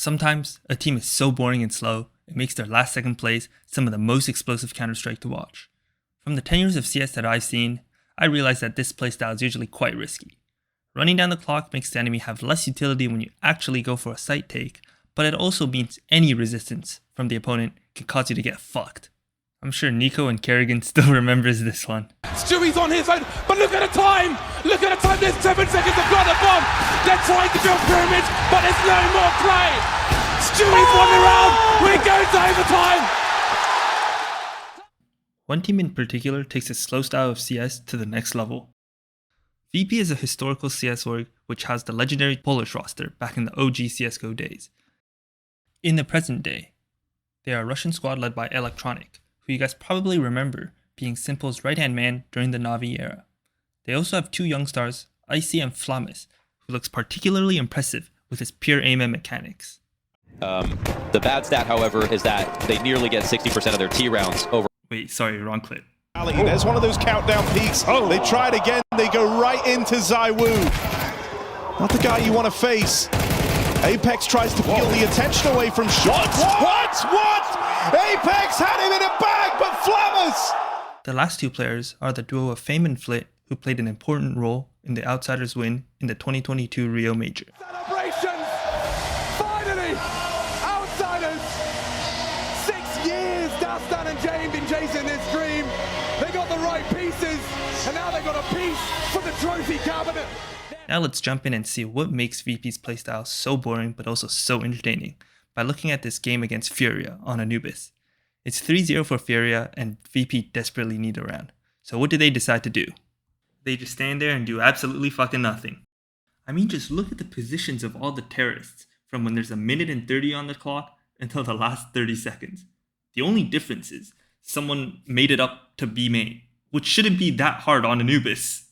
Sometimes, a team is so boring and slow, it makes their last second plays some of the most explosive Counter-Strike to watch. From the 10 years of CS that I've seen, I realized that this playstyle is usually quite risky. Running down the clock makes the enemy have less utility when you actually go for a site take, but it also means any resistance from the opponent can cause you to get fucked. I'm sure Nico and Kerrigan still remembers this one. Stewie's on his own, but look at the time! Look at the time, there's 7 seconds to got the bomb! They're trying to build pyramids, but there's no more play! Stewie's won the round! We're going to overtime! One team in particular takes its slow style of CS to the next level. VP is a historical CS org which has the legendary Polish roster back in the OG CSGO days. In the present day, they are a Russian squad led by Electronic, who you guys probably remember being Simple's right-hand man during the Na'Vi era. They also have two young stars, Icy and Flamis, who looks particularly impressive with his pure aim and mechanics. The bad stat, however, is that they nearly get 60% of their T rounds over. Wait, sorry, wrong clip. There's one of those countdown peaks. They try it again. They go right into ZywOo. Not the guy you want to face. Apex tries to peel the attention away from shots. What? Apex had him in a bag, but Flammers! The last two players are the duo of Fame and Flit, who played an important role in the Outsiders win in the 2022 Rio Major. Celebrations! Finally! Outsiders! 6 years Dastan and Jane been chasing this dream. They got the right pieces, and now they got a piece for the trophy cabinet. Now let's jump in and see what makes VP's playstyle so boring but also so entertaining by looking at this game against Furia on Anubis. It's 3-0 for Furia and VP desperately need a round. So what do they decide to do? They just stand there and do absolutely fucking nothing. I mean, just look at the positions of all the terrorists from when there's a minute and 30 on the clock until the last 30 seconds. The only difference is someone made it up to B main, which shouldn't be that hard on Anubis.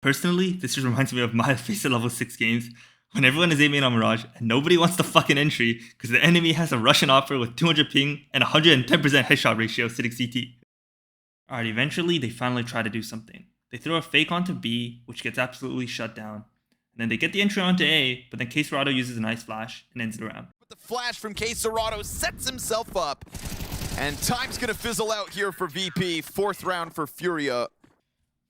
Personally, this just reminds me of my FACEIT level 6 games when everyone is aiming on Mirage and nobody wants the fucking entry because the enemy has a Russian opera with 200 ping and 110% headshot ratio sitting CT. Alright, eventually they finally try to do something. They throw a fake onto B, which gets absolutely shut down. And then they get the entry onto A, but then KSCERATO uses a nice flash and ends the round. The flash from KSCERATO sets himself up. And time's gonna fizzle out here for VP. 4th round for Furia.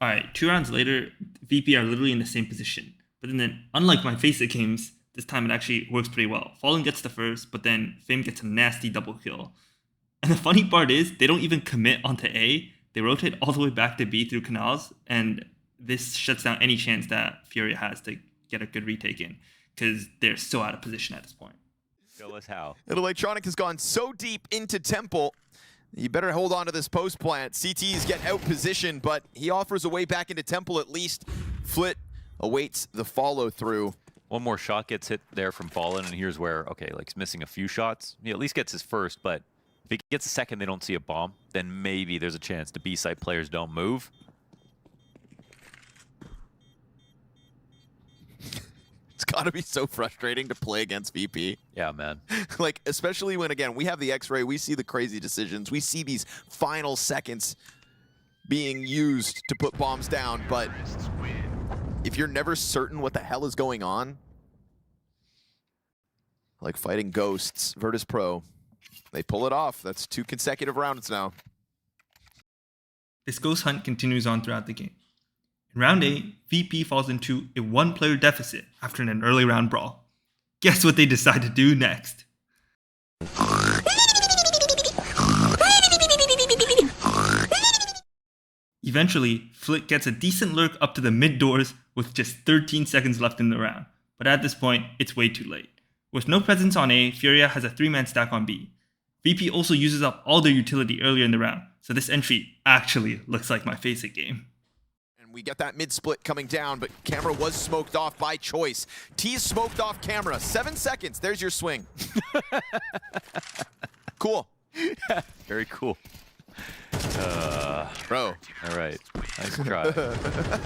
Alright, 2 rounds later, VP are literally in the same position. But then, unlike my FACEIT games, this time it actually works pretty well. Fallen gets the first, but then Fame gets a nasty double kill. And the funny part is, they don't even commit onto A. They rotate all the way back to B through canals, and this shuts down any chance that Furia has to get a good retake in, because they're so out of position at this point. Show us how. And Electronic has gone so deep into Temple. You better hold on to this post plant. CTs get out position, but he offers a way back into Temple at least. Flit awaits the follow through. One more shot gets hit there from Fallen, and here's where, okay, like he's missing a few shots. He at least gets his first, but if he gets a second, they don't see a bomb, then maybe there's a chance the B-site players don't move. It's gotta be so frustrating to play against VP. Yeah, man. Like, especially when, again, we have the X-ray, we see the crazy decisions, we see these final seconds being used to put bombs down, but if you're never certain what the hell is going on, like fighting ghosts, Virtus Pro, they pull it off. That's 2 consecutive rounds now. This ghost hunt continues on throughout the game. In round 8, VP falls into a 1-player deficit after an early round brawl. Guess what they decide to do next? Eventually, Flit gets a decent lurk up to the mid doors with just 13 seconds left in the round, but at this point, it's way too late. With no presence on A, Furia has a 3-man stack on B. VP also uses up all their utility earlier in the round, so this entry actually looks like my FACEIT game. We get that mid-split coming down, but camera was smoked off by choice. T's smoked off camera. 7 seconds. There's your swing. Cool. Very cool. Bro. All right. Nice try. The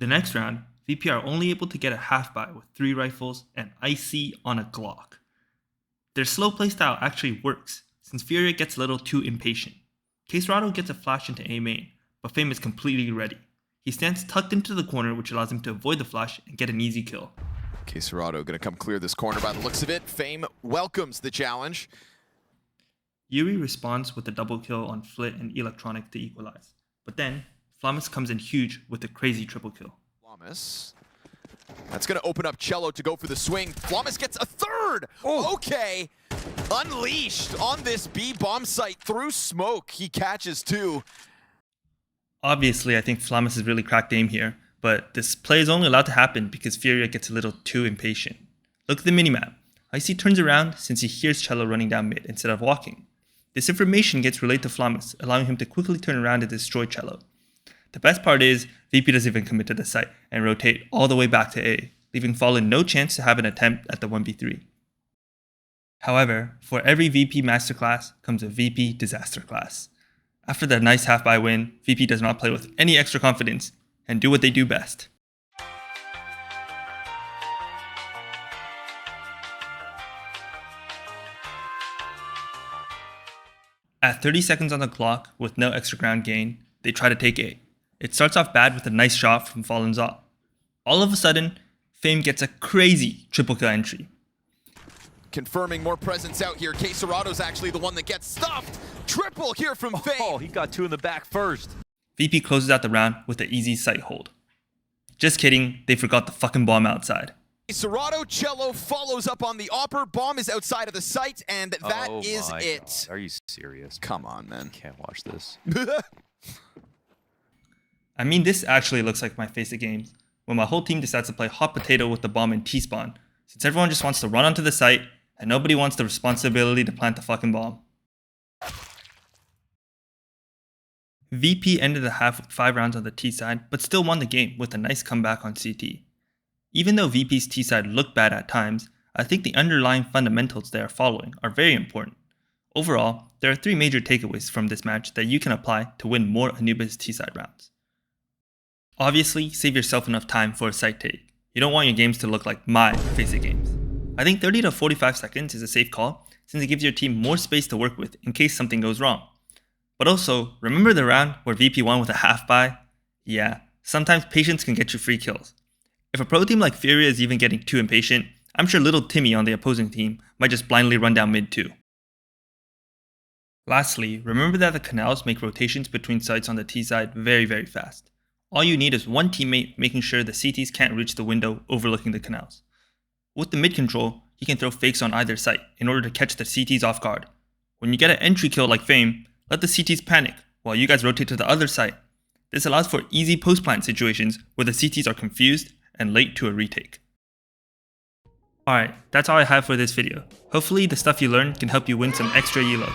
next round, VP are only able to get a half buy with 3 rifles and Icy on a Glock. Their slow playstyle actually works, since Furia gets a little too impatient. KSCERATO gets a flash into A main, but Fame is completely ready. He stands tucked into the corner, which allows him to avoid the flash and get an easy kill. Cacerado gonna come clear this corner by the looks of it. Fame welcomes the challenge. Yuri responds with a double kill on Flit and Electronic to equalize. But then, Flamus comes in huge with a crazy triple kill. Flamus. That's gonna open up Cello to go for the swing. Flamus gets a third! Okay. Unleashed on this B bomb site through smoke. He catches two. Obviously, I think Flamus has really cracked aim here, but this play is only allowed to happen because Furia gets a little too impatient. Look at the minimap. Icy turns around since he hears Cello running down mid instead of walking. This information gets relayed to Flamus, allowing him to quickly turn around and destroy Cello. The best part is, VP doesn't even commit to the site and rotate all the way back to A, leaving Fallen no chance to have an attempt at the 1v3. However, for every VP masterclass comes a VP disaster class. After the nice half-buy win, VP does not play with any extra confidence and do what they do best. At 30 seconds on the clock, with no extra ground gain, they try to take A. It starts off bad with a nice shot from Fallen's op. All of a sudden, Fame gets a crazy triple kill entry. Confirming more presence out here. Cacerado's actually the one that gets stuffed. Triple here from Fame. Oh, he got two in the back first. VP closes out the round with an easy site hold. Just kidding, they forgot the fucking bomb outside. Cacerado, Cello follows up on the Opper. Bomb is outside of the site, and that is it. God. Are you serious? Come on, man. Can't watch this. I mean, this actually looks like my face of games, when my whole team decides to play hot potato with the bomb in T-spawn, since everyone just wants to run onto the site, and nobody wants the responsibility to plant the fucking bomb. VP ended the half with 5 rounds on the T side, but still won the game with a nice comeback on CT. Even though VP's T side looked bad at times, I think the underlying fundamentals they are following are very important. Overall, there are 3 major takeaways from this match that you can apply to win more Anubis T side rounds. Obviously, save yourself enough time for a site take. You don't want your games to look like my FACEIT games. I think 30 to 45 seconds is a safe call, since it gives your team more space to work with in case something goes wrong. But also, remember the round where VP won with a half buy? Yeah, sometimes patience can get you free kills. If a pro team like Furia is even getting too impatient, I'm sure little Timmy on the opposing team might just blindly run down mid too. Lastly, remember that the canals make rotations between sites on the T side very, very fast. All you need is one teammate making sure the CTs can't reach the window overlooking the canals. With the mid control, you can throw fakes on either site in order to catch the CTs off guard. When you get an entry kill like Fame, let the CTs panic while you guys rotate to the other site. This allows for easy post-plant situations where the CTs are confused and late to a retake. Alright, that's all I have for this video. Hopefully the stuff you learned can help you win some extra elo.